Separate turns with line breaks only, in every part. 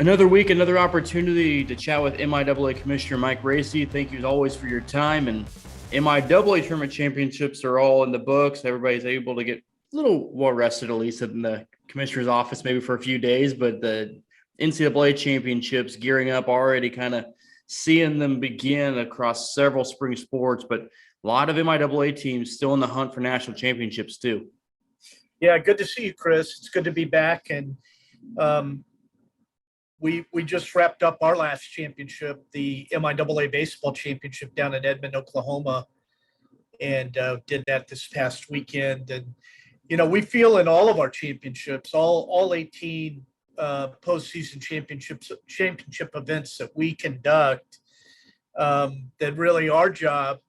Another week, another opportunity to chat with MIAA Commissioner Mike Racy. Thank you as always for your time. And MIAA Tournament Championships are all in the books. Everybody's able to get a little well rested, at least in the commissioner's office, maybe for a few days. But the NCAA Championships gearing up already, kind of seeing them begin across several spring sports. But a lot of MIAA teams still in the hunt for national championships too.
Yeah, good to see you, Chris. It's good to be back. And we just wrapped up our last championship, the MIAA Baseball Championship down in Edmond, Oklahoma, and did that this past weekend. And, you know, we feel in all of our championships, all 18 postseason championship events that we conduct, that really our job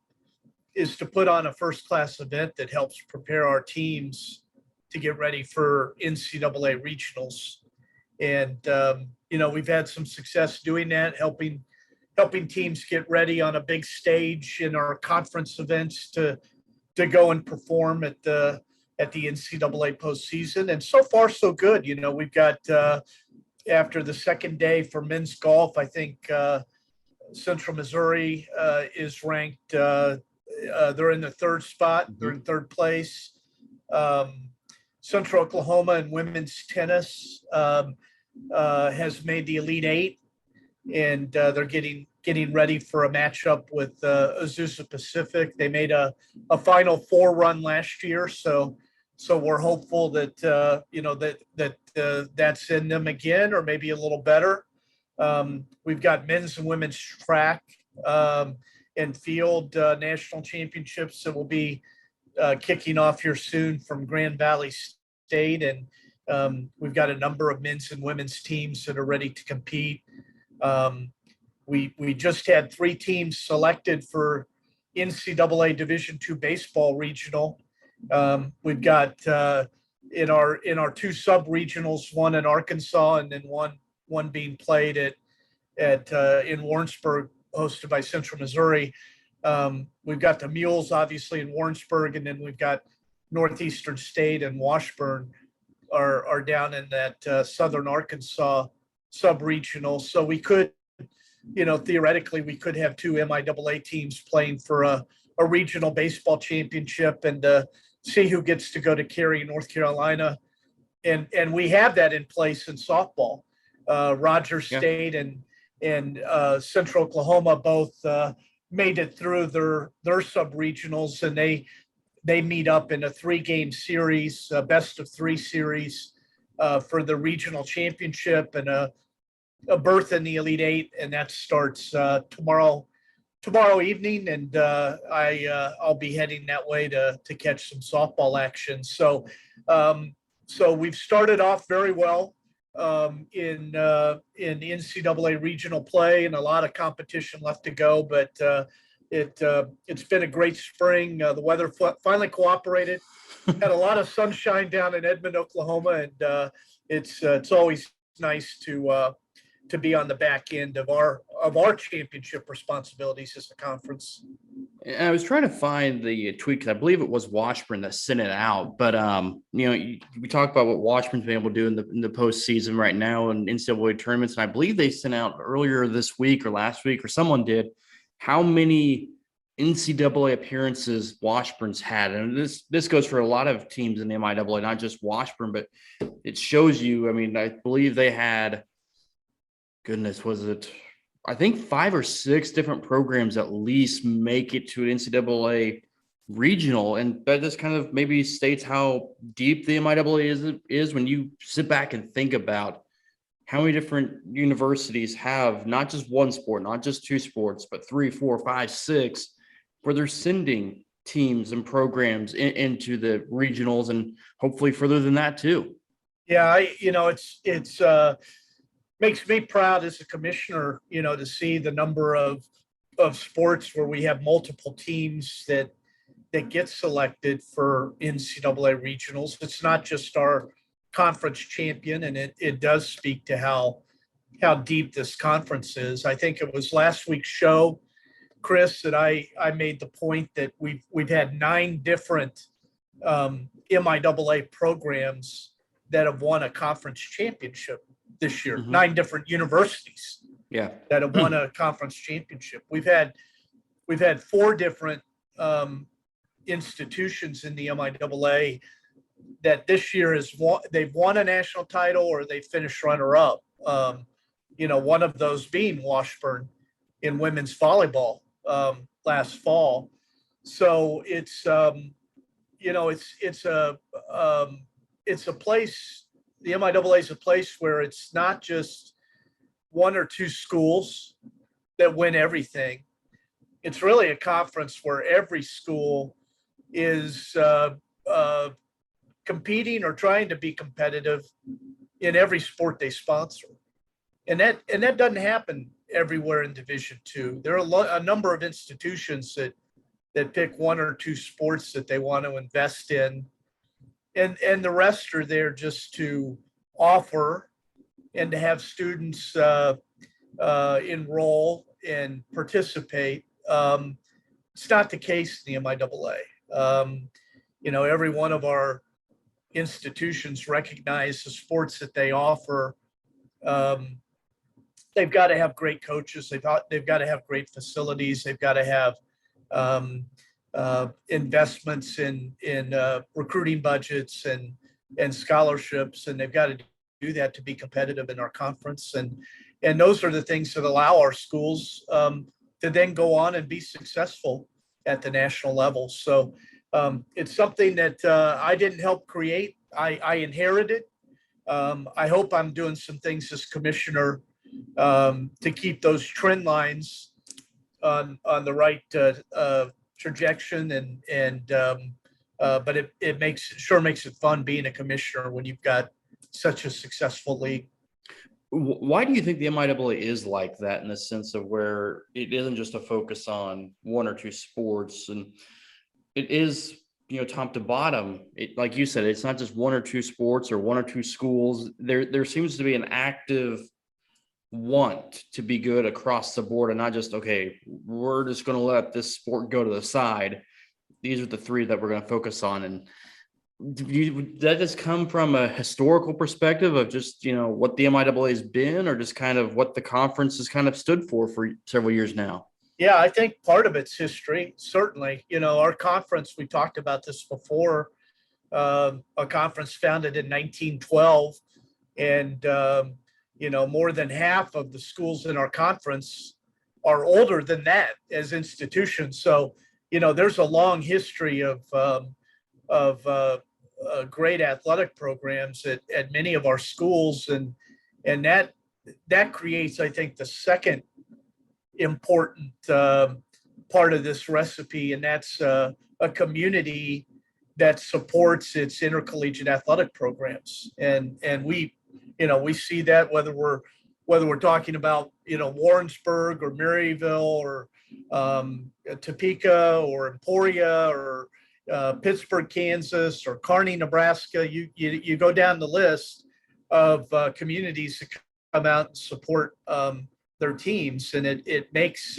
is to put on a first-class event that helps prepare our teams to get ready for NCAA regionals. And, you know, we've had some success doing that, helping teams get ready on a big stage in our conference events to go and perform at the NCAA postseason. And so far, so good. You know, we've got, after the second day for men's golf, I think Central Missouri is ranked, they're in the third spot. They're in third place. Central Oklahoma in women's tennis has made the Elite Eight, and they're getting ready for a matchup with Azusa Pacific. They made a Final Four run last year, so we're hopeful that you know that's in them again, or maybe a little better. We've got men's and women's track and field national championships that will be kicking off here soon from Grand Valley State, and we've got a number of men's and women's teams that are ready to compete. We just had 3 teams selected for NCAA Division II baseball regional. We've got in our 2 sub-regionals, one in Arkansas and then one being played in Warrensburg, hosted by Central Missouri. We've got the Mules, obviously, in Warrensburg, and then we've got Northeastern State and Washburn are down in that Southern Arkansas sub-regional. So we could, you know, theoretically, we could have 2 MIAA teams playing for a regional baseball championship and see who gets to go to Cary, North Carolina. And we have that in place in softball. Rogers State and Central Oklahoma both made it through their sub-regionals, and they meet up in a 3-game series, best of 3 series for the regional championship and a berth in the Elite Eight, and that starts tomorrow evening, and I'll be heading that way to catch some softball action. So we've started off very well in NCAA regional play, and a lot of competition left to go, but it's been a great spring. The weather finally cooperated. Had a lot of sunshine down in Edmond, Oklahoma, and it's always nice to be on the back end of our championship responsibilities as a conference.
And I was trying to find the tweet because I believe it was Washburn that sent it out. But you know, we talk about what Washburn's been able to do in the postseason right now in NCAA tournaments, and I believe they sent out earlier this week or last week, or someone did, how many NCAA appearances Washburn's had. And this goes for a lot of teams in the MIAA, not just Washburn, but it shows you, I mean, I believe they had, goodness, was it, I think 5 or 6 different programs at least make it to an NCAA regional. And that just kind of maybe states how deep the MIAA is when you sit back and think about how many different universities have not just one sport, not just 2 sports, but 3, 4, 5, 6, where they're sending teams and programs into the regionals and hopefully further than that too.
Yeah, it's makes me proud as a commissioner, you know, to see the number of sports where we have multiple teams that get selected for NCAA regionals. It's not just our conference champion, and it does speak to how deep this conference is. I think it was last week's show, Chris, that I made the point that we've had 9 different MIAA programs that have won a conference championship this year,
Mhm.
9 different universities
Yeah.
that have won a conference championship. We've had 4 different institutions in the MIAA that this year they've won a national title or they finished runner up. One of those being Washburn in women's volleyball last fall. So it's it's a place. The MIAA is a place where it's not just 1 or 2 schools that win everything. It's really a conference where every school is competing or trying to be competitive in every sport they sponsor. And that doesn't happen everywhere in Division II. There are a number of institutions that pick 1 or 2 sports that they want to invest in. And the rest are there just to offer and to have students enroll and participate. It's not the case in the MIAA. Every one of our institutions recognize the sports that they offer. They've got to have great coaches. They've got to have great facilities. They've got to have investments in recruiting budgets and scholarships, and they've got to do that to be competitive in our conference. And those are the things that allow our schools to then go on and be successful at the national level. So it's something that I didn't help create. I inherited. I hope I'm doing some things as commissioner to keep those trend lines on the right trajectory. But it makes it fun being a commissioner when you've got such a successful league.
Why do you think the MIAA is like that, in the sense of where it isn't just a focus on 1 or 2 sports, and it is, top to bottom? Like you said, it's not just 1 or 2 sports or 1 or 2 schools. There seems to be an active want to be good across the board, and not just, okay, we're just going to let this sport go to the side. These are the 3 that we're going to focus on. And that just come from a historical perspective of just, what the MIAA has been, or just kind of what the conference has kind of stood for several years now?
Yeah, I think part of it's history. Certainly, our conference, we talked about this before, a conference founded in 1912, and more than half of the schools in our conference are older than that as institutions. So, there's a long history of great athletic programs at many of our schools, and that creates, I think, the second important part of this recipe, and that's a community that supports its intercollegiate athletic programs. And we see that whether we're talking about Warrensburg or Maryville or Topeka or Emporia or Pittsburgh, Kansas, or Kearney, Nebraska. You go down the list of communities that come out and support their teams, and it makes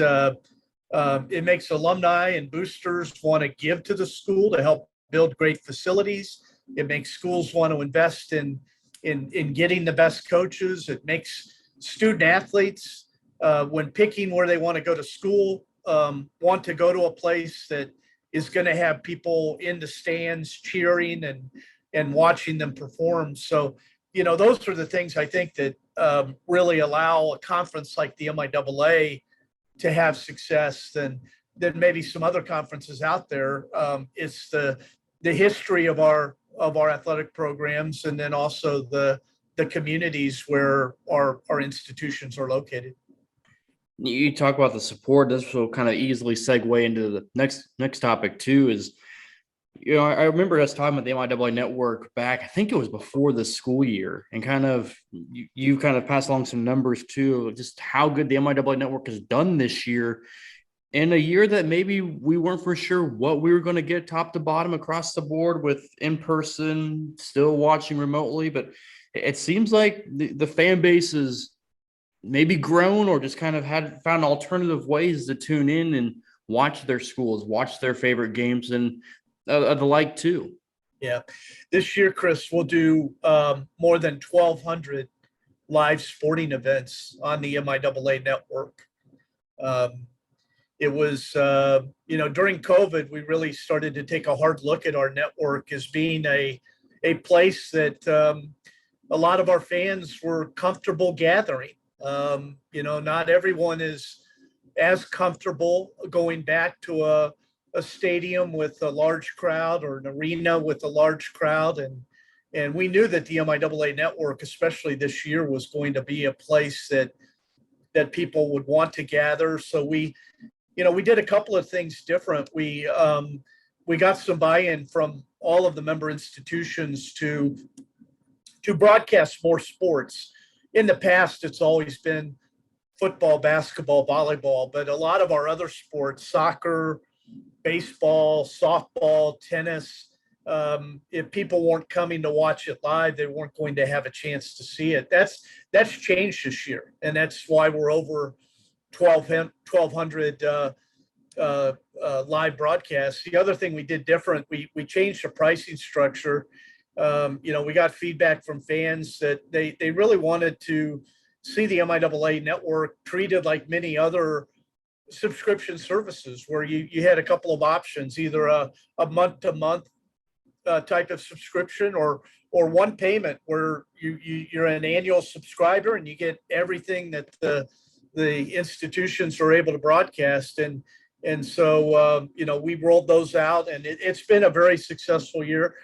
alumni and boosters want to give to the school to help build great facilities. It makes schools want to invest in getting the best coaches. It makes student athletes, when picking where they want to go to school, want to go to a place that is going to have people in the stands cheering and watching them perform. So, those are the things I think that really allow a conference like the MIAA to have success than maybe some other conferences out there. It's the history of our athletic programs, and then also the communities where our institutions are located.
You talk about the support. This will kind of easily segue into the next topic too. Is, I remember us talking about the MIAA network back, I think it was before the school year, and kind of you kind of passed along some numbers too, of just how good the MIAA network has done this year, in a year that maybe we weren't for sure what we were going to get top to bottom across the board, with in person, still watching remotely. But it seems like the fan base is maybe grown, or just kind of found alternative ways to tune in and watch their schools, watch their favorite games, and the like too.
Yeah. This year, Chris, we'll do more than 1,200 live sporting events on the MIAA network. Um, it was, during COVID, we really started to take a hard look at our network as being a place that a lot of our fans were comfortable gathering. Not everyone is as comfortable going back to a stadium with a large crowd or an arena with a large crowd. And we knew that the MIAA network, especially this year, was going to be a place that people would want to gather. So we did a couple of things different. We got some buy-in from all of the member institutions to broadcast more sports. In the past, it's always been football, basketball, volleyball, but a lot of our other sports, soccer, baseball, softball, tennis, if people weren't coming to watch it live, they weren't going to have a chance to see it. That's changed this year, and that's why we're over 1,200 live broadcasts. The other thing we did different, we changed the pricing structure. We got feedback from fans that they really wanted to see the MIAA network treated like many other subscription services, where you had a couple of options, either a month-to-month type of subscription or one payment where you're an annual subscriber and you get everything that the institutions are able to broadcast. And so we rolled those out, and it's been a very successful year.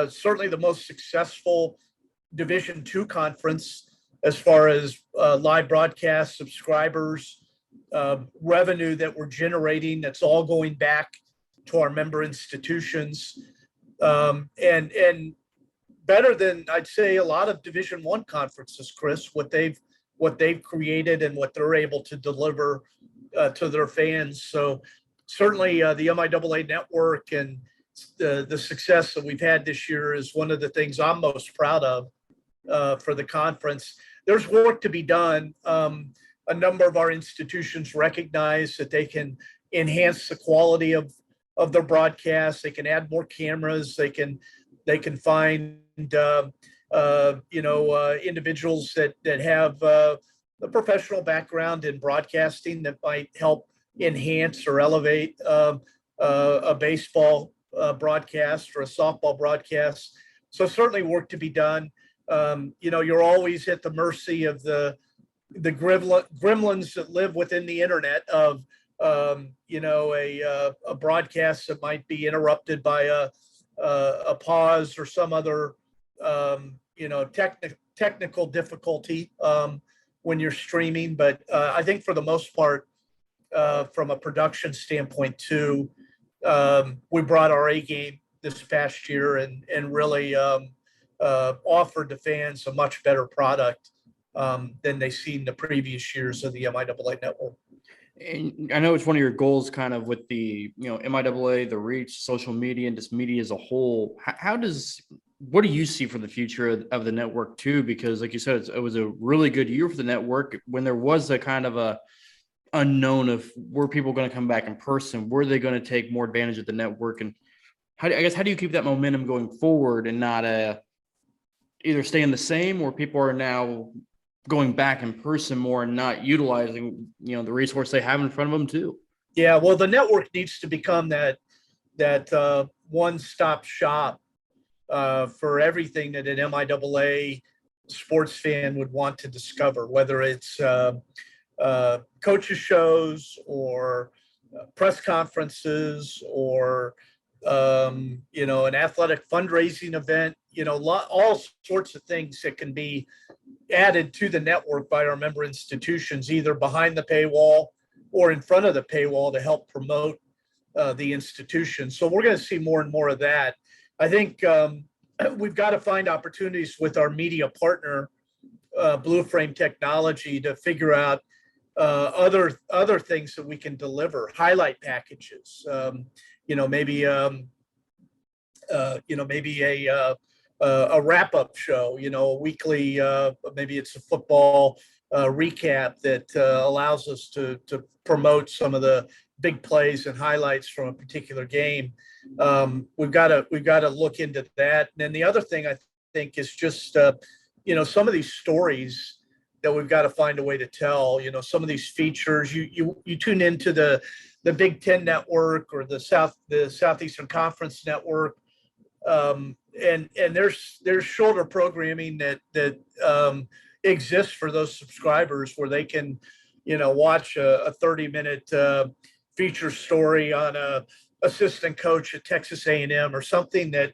Certainly the most successful Division II conference as far as live broadcast subscribers, revenue that we're generating, that's all going back to our member institutions, and better than, I'd say, a lot of Division I conferences, Chris, what they've created and what they're able to deliver to their fans. So certainly the MIAA network and the success that we've had this year is one of the things I'm most proud of for the conference. There's work to be done. A number of our institutions recognize that they can enhance the quality of their broadcasts. They can add more cameras. They can find individuals that have a professional background in broadcasting that might help enhance or elevate a baseball broadcast or a softball broadcast. So certainly work to be done. You're always at the mercy of the gremlins that live within the internet of a broadcast that might be interrupted by a pause or some other technical difficulty when you're streaming. But I think for the most part, from a production standpoint too, we brought our A game this past year and really offered the fans a much better product than they've seen the previous years of the MIAA network.
And I know it's one of your goals kind of with the, MIAA, the reach, social media, and just media as a whole. What do you see for the future of the network too? Because like you said, it was a really good year for the network when there was a kind of a unknown of were people going to come back in person? Were they going to take more advantage of the network? And how do you keep that momentum going forward and not either staying the same, or people are now going back in person more and not utilizing, the resource they have in front of them too?
Yeah, well, the network needs to become that one-stop shop for everything that an MIAA sports fan would want to discover, whether it's coaches shows or press conferences or an athletic fundraising event, all sorts of things that can be added to the network by our member institutions, either behind the paywall or in front of the paywall to help promote the institution. So we're going to see more and more of that. I think we've got to find opportunities with our media partner, Blue Frame Technology, to figure out other things that we can deliver, highlight packages, maybe a wrap-up show, a weekly, maybe it's a football recap that allows us to promote some of the big plays and highlights from a particular game. We've got to look into that. And then the other thing I think is just, some of these stories that we've got to find a way to tell. You know, some of these features, you tune into the Big Ten network or the Southeastern Conference network, and there's shorter programming that exists for those subscribers where they can, you know, watch a 30-minute feature story on a assistant coach at Texas A&M or something that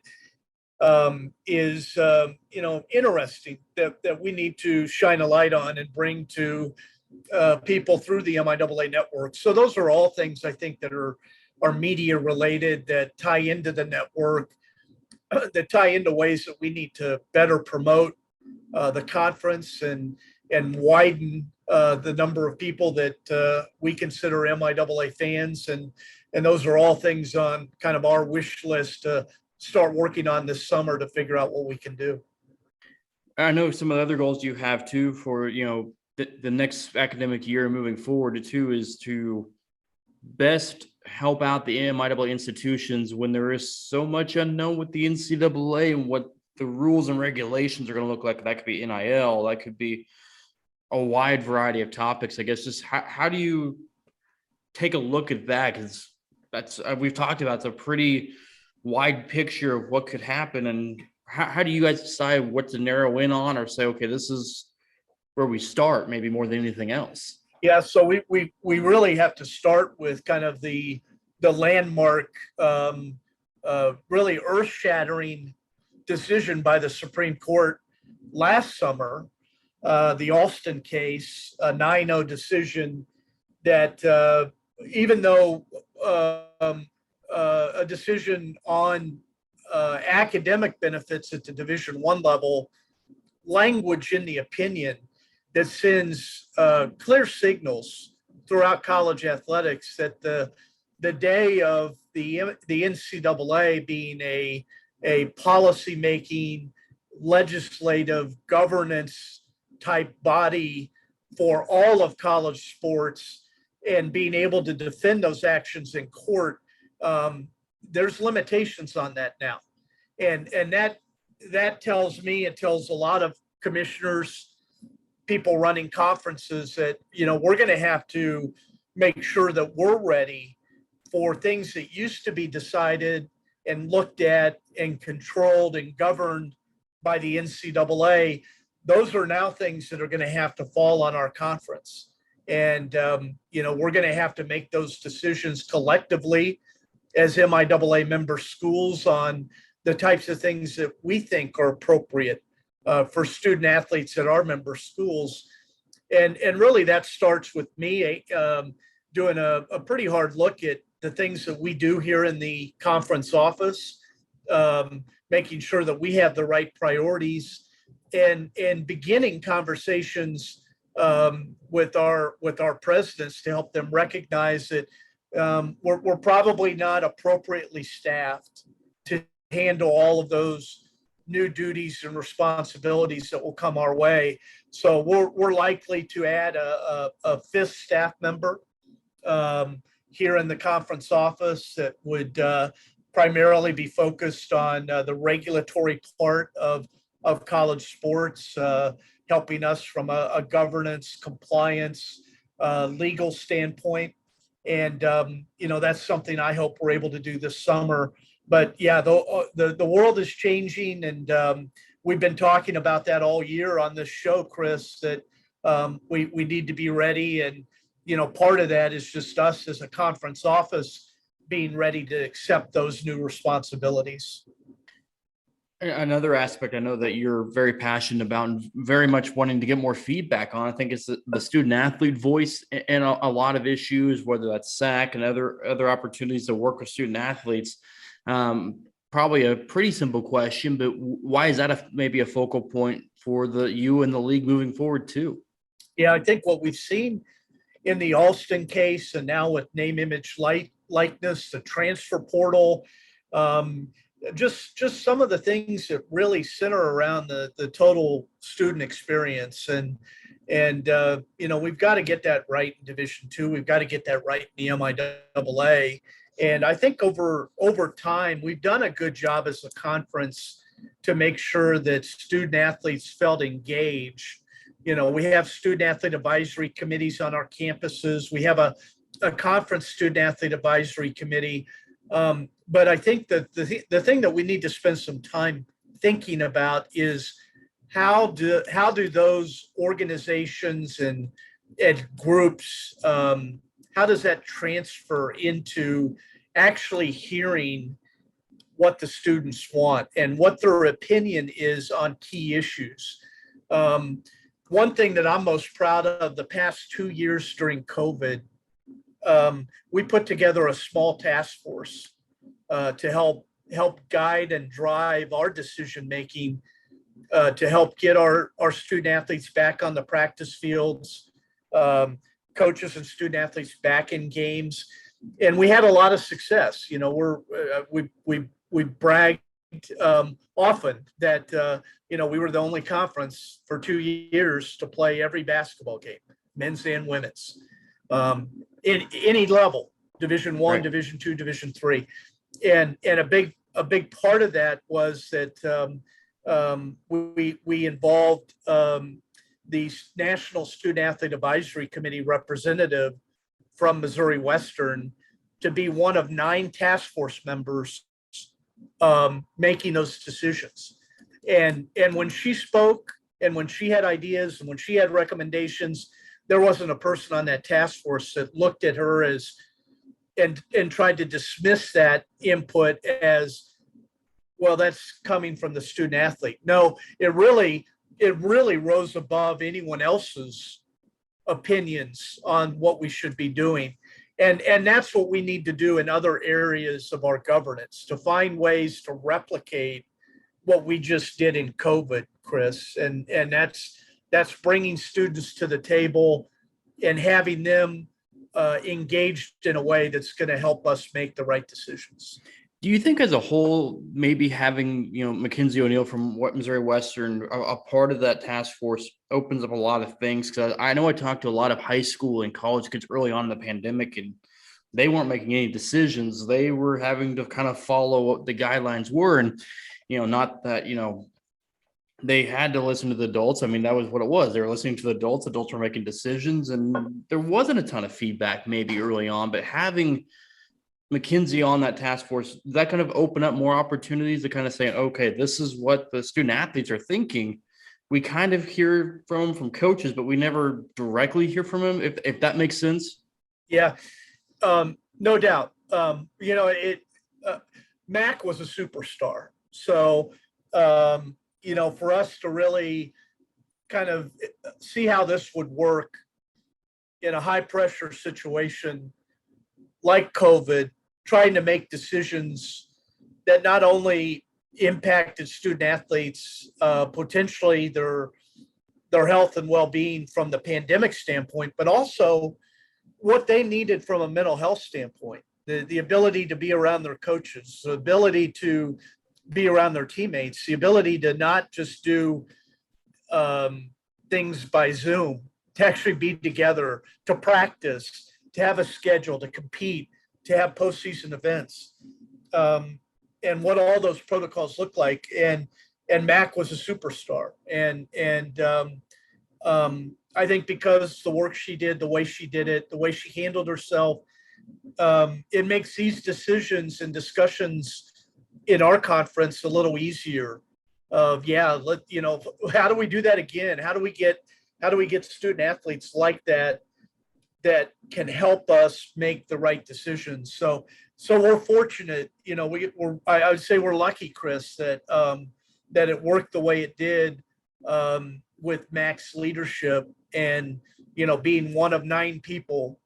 is you know, interesting, that we need to shine a light on and bring to people through the MIAA network. So those are all things I think that are media related, that tie into the network, that tie into ways that we need to better promote the conference and widen the number of people that we consider MIAA fans. And those are all things on kind of our wish list to start working on this summer to figure out what we can do.
I know some of the other goals you have too for, you know, the next academic year moving forward too, is to best help out the MIAA institutions when there is so much unknown with the NCAA and what the rules and regulations are going to look like. That could be NIL, that could be a wide variety of topics. I guess just how do you take a look at that? Because that's we've talked about, it's a pretty wide picture of what could happen, and how do you guys decide what to narrow in on, or say, okay, this is where we start, maybe more than anything else?
Yeah, so we really have to start with kind of the landmark, really earth-shattering decision by the Supreme Court last summer, the Alston case, a 9-0 decision that even though a decision on academic benefits at the Division I level, language in the opinion that sends clear signals throughout college athletics that the day of the NCAA being a policy-making, legislative governance type body for all of college sports and being able to defend those actions in court, there's limitations on that now. And that tells me, it tells a lot of commissioners, people running conferences, that, you know, we're going to have to make sure that we're ready for things that used to be decided and looked at and controlled and governed by the NCAA. Those are now things that are going to have to fall on our conference. And, you know, we're going to have to make those decisions collectively as MIAA member schools on the types of things that we think are appropriate for student athletes at our member schools. And really that starts with me doing a pretty hard look at the things that we do here in the conference office, making sure that we have the right priorities, and beginning conversations with our presidents to help them recognize that we're probably not appropriately staffed to handle all of those new duties and responsibilities that will come our way. So we're likely to add a fifth staff member here in the conference office that would primarily be focused on the regulatory part of college sports, helping us from a governance, compliance, legal standpoint. And, you know, that's something I hope we're able to do this summer. But yeah, the world is changing, and we've been talking about that all year on this show, Chris, that we need to be ready. And, you know, part of that is just us as a conference office being ready to accept those new responsibilities.
Another aspect I know that you're very passionate about and very much wanting to get more feedback on, I think, is the student athlete voice and a lot of issues, whether that's SAC and other opportunities to work with student athletes. Probably a pretty simple question, but why is that maybe a focal point for you and the league moving forward too?
Yeah, I think what we've seen in the Alston case, and now with name, image, likeness, the transfer portal, just some of the things that really center around the total student experience. And you know, we've got to get that right in Division II. We've got to get that right in the MIAA. And I think over time, we've done a good job as a conference to make sure that student athletes felt engaged. We have student athlete advisory committees on our campuses. We have a conference student athlete advisory committee. But I think that the thing that we need to spend some time thinking about is how do those organizations and groups, how does that transfer into actually hearing what the students want and what their opinion is on key issues? One thing that I'm most proud of the past 2 years during COVID, we put together a small task force to help guide and drive our decision making, to help get our student athletes back on the practice fields, coaches and student athletes back in games, and we had a lot of success. We bragged often that we were the only conference for 2 years to play every basketball game, men's and women's, in any level, Division I, right. Division II, Division III, and a big part of that was that we involved the National Student Athlete Advisory Committee representative from Missouri Western to be one of 9 task force members making those decisions. And when she spoke and when she had ideas and when she had recommendations, there wasn't a person on that task force that looked at her as and tried to dismiss that input as, well, that's coming from the student athlete. No, it really rose above anyone else's opinions on what we should be doing. And that's what we need to do in other areas of our governance, to find ways to replicate what we just did in COVID, Chris. And that's bringing students to the table and having them engaged in a way that's going to help us make the right decisions.
Do you think as a whole, maybe having, Mackenzie O'Neill from Missouri Western, a part of that task force opens up a lot of things? Because I know I talked to a lot of high school and college kids early on in the pandemic, and they weren't making any decisions. They were having to kind of follow what the guidelines were. And, not that, they had to listen to the adults. I mean, that was what it was. They were listening to the adults. Adults were making decisions, and there wasn't a ton of feedback maybe early on, but having Mackenzie on that task force, that kind of open up more opportunities to kind of say, okay, this is what the student athletes are thinking. We kind of hear from coaches, but we never directly hear from them, if that makes sense.
Yeah, no doubt. Mac was a superstar. So, for us to really kind of see how this would work in a high pressure situation like COVID, trying to make decisions that not only impacted student athletes, potentially their health and well-being from the pandemic standpoint, but also what they needed from a mental health standpoint, the ability to be around their coaches, the ability to be around their teammates, the ability to not just do things by Zoom, to actually be together, to practice, to have a schedule, to compete, to have postseason events, and what all those protocols look like. And Mac was a superstar. And I think because the work she did, the way she did it, the way she handled herself, it makes these decisions and discussions in our conference a little easier. How do we do that again? How do we get student athletes like that can help us make the right decisions? So we're fortunate, I would say we're lucky, Chris, that it worked the way it did with Mac's leadership and, being one of 9 people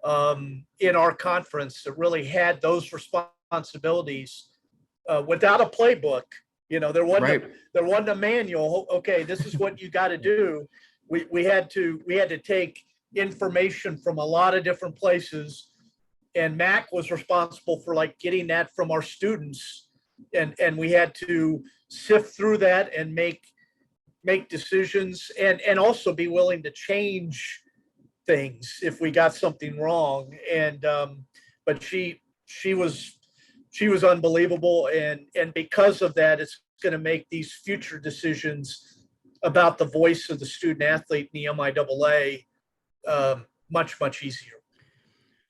in our conference that really had those responsibilities without a playbook. There wasn't a manual. Okay, this is what you got to do. We had to take information from a lot of different places, and Mac was responsible for getting that from our students, and we had to sift through that and make decisions and also be willing to change things if we got something wrong. And but she was unbelievable, and because of that, it's going to make these future decisions about the voice of the student athlete in the MIAA much, much easier.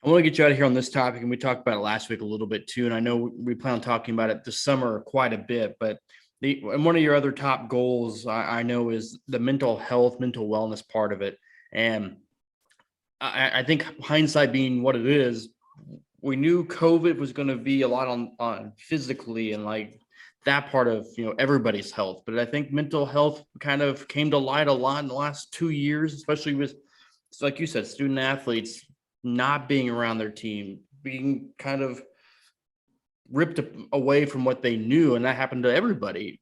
I want to get you out of here on this topic, and we talked about it last week a little bit too. And I know we plan on talking about it this summer quite a bit, but and one of your other top goals I know is the mental health, mental wellness part of it. And I think hindsight being what it is, we knew COVID was going to be a lot on physically and like that part of, everybody's health. But I think mental health kind of came to light a lot in the last 2 years, especially with, like you said, student athletes not being around their team, being kind of ripped away from what they knew. And that happened to everybody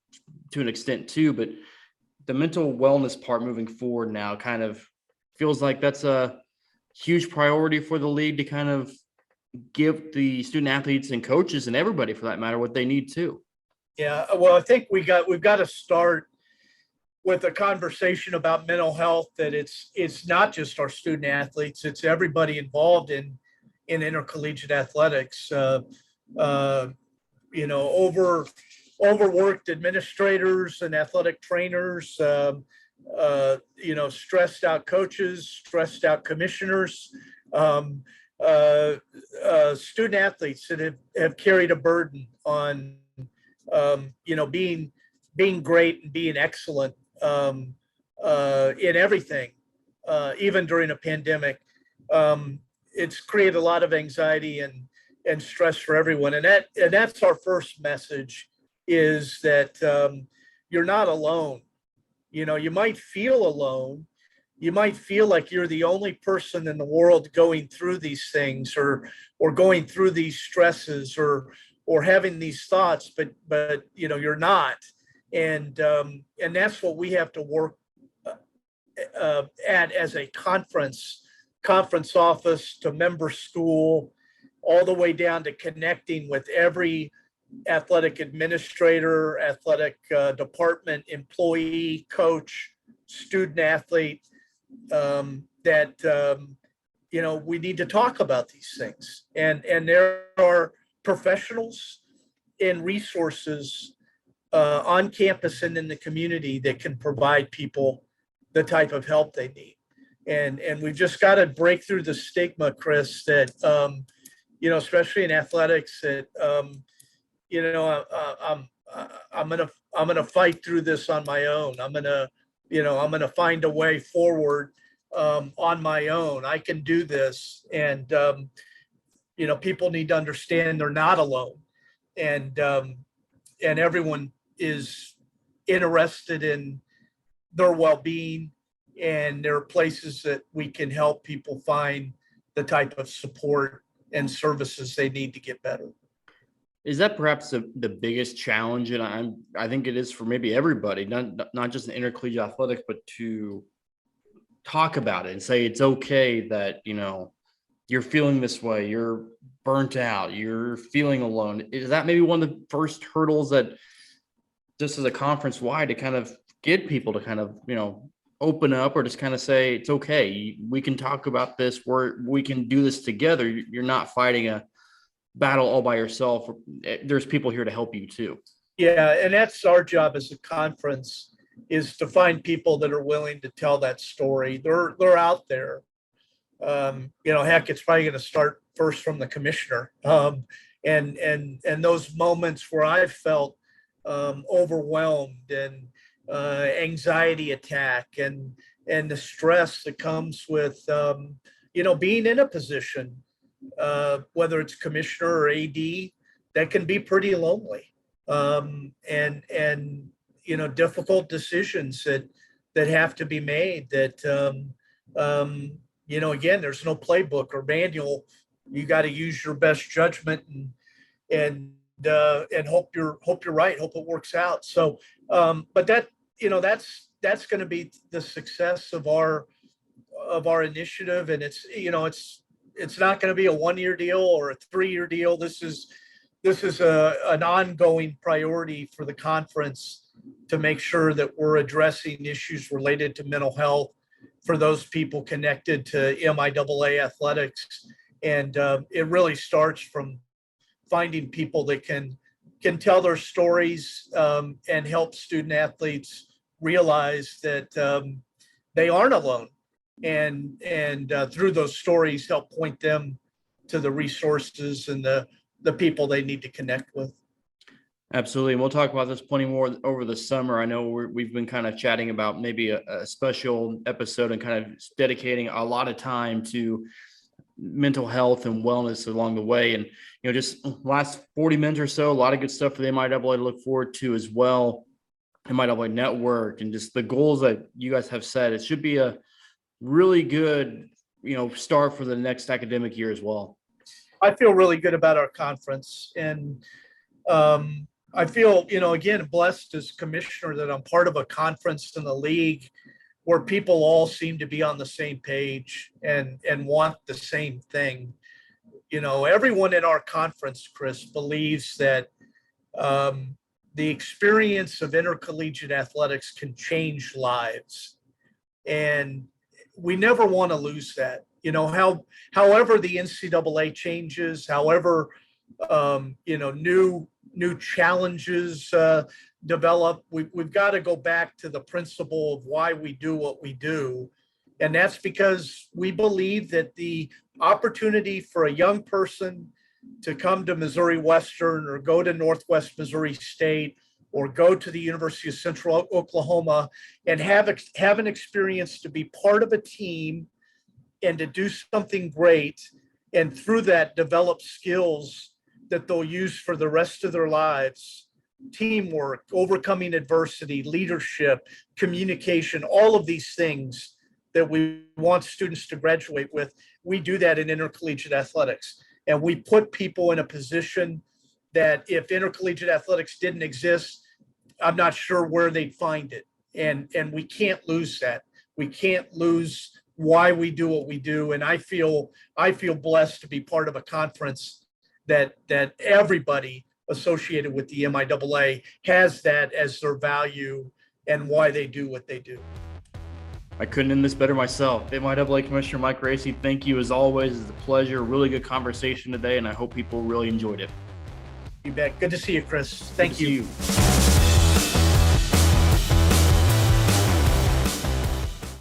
to an extent too. But the mental wellness part moving forward now kind of feels like that's a huge priority for the league to kind of give the student athletes and coaches and everybody for that matter what they need too.
Yeah, well, I think we've got to start with a conversation about mental health, that it's not just our student athletes, it's everybody involved in intercollegiate athletics. Overworked administrators and athletic trainers, stressed out coaches, stressed out commissioners, student athletes that have carried a burden on, being great and being excellent in everything, even during a pandemic. It's created a lot of anxiety and stress for everyone. And that's our first message, is that you're not alone. You might feel alone. You might feel like you're the only person in the world going through these things, or going through these stresses, or having these thoughts, but you're not. And that's what we have to work at as a conference office to member school, all the way down to connecting with every athletic administrator, athletic department employee, coach, student athlete, that we need to talk about these things. And there are professionals and resources on campus and in the community that can provide people the type of help they need. And we've just got to break through the stigma, Chris, that especially in athletics, that I'm gonna fight through this on my own. I'm gonna find a way forward on my own. I can do this. And people need to understand they're not alone. And everyone is interested in their well-being, and there are places that we can help people find the type of support and services they need to get better.
Is that perhaps the biggest challenge? And I think it is for maybe everybody, not just in intercollegiate athletics, but to talk about it and say it's okay that, you're feeling this way, you're burnt out, you're feeling alone. Is that maybe one of the first hurdles that just as a conference wide to kind of get people to kind of, open up, or just kind of say, it's okay, we can talk about this, we can do this together. You're not fighting a battle all by yourself. There's people here to help you too.
Yeah, and that's our job as a conference, is to find people that are willing to tell that story. They're out there. Heck, it's probably going to start first from the commissioner. And those moments where I've felt overwhelmed and anxiety attack, and the stress that comes with being in a position, whether it's commissioner or AD, that can be pretty lonely, and difficult decisions that have to be made, that again, there's no playbook or manual. You got to use your best judgment and hope you're right, hope it works out. So but that's going to be the success of our initiative. And it's not going to be a 1-year deal or a 3-year deal. This is an ongoing priority for the conference, to make sure that we're addressing issues related to mental health for those people connected to MIAA athletics. And it really starts from finding people that can tell their stories and help student athletes realize that they aren't alone, and through those stories help point them to the resources and the people they need to connect with.
Absolutely. And we'll talk about this plenty more over the summer. I know we've been kind of chatting about maybe a special episode and kind of dedicating a lot of time to mental health and wellness along the way. And, just last 40 minutes or so, a lot of good stuff for the MIAA to look forward to as well. MIAA Network and just the goals that you guys have set. It should be a really good, start for the next academic year as well.
I feel really good about our conference, and I feel, again, blessed as commissioner that I'm part of a conference in the league where people all seem to be on the same page and want the same thing. Everyone in our conference, Chris, believes that the experience of intercollegiate athletics can change lives. And we never want to lose that. However the NCAA changes, however, new challenges develop, we've got to go back to the principle of why we do what we do. And that's because we believe that the opportunity for a young person to come to Missouri Western or go to Northwest Missouri State or go to the University of Central Oklahoma and have an experience to be part of a team and to do something great, and through that develop skills that they'll use for the rest of their lives: teamwork, overcoming adversity, leadership, communication, all of these things that we want students to graduate with. We do that in intercollegiate athletics. And we put people in a position that if intercollegiate athletics didn't exist, I'm not sure where they'd find it. And we can't lose that. We can't lose why we do what we do. And I feel blessed to be part of a conference that everybody associated with the MIAA has that as their value and why they do what they do.
I couldn't end this better myself. MIAA Commissioner Mike Racy, thank you as always. It's a pleasure. Really good conversation today, and I hope people really enjoyed it.
You bet. Good to see you, Chris. Thank you.
See you.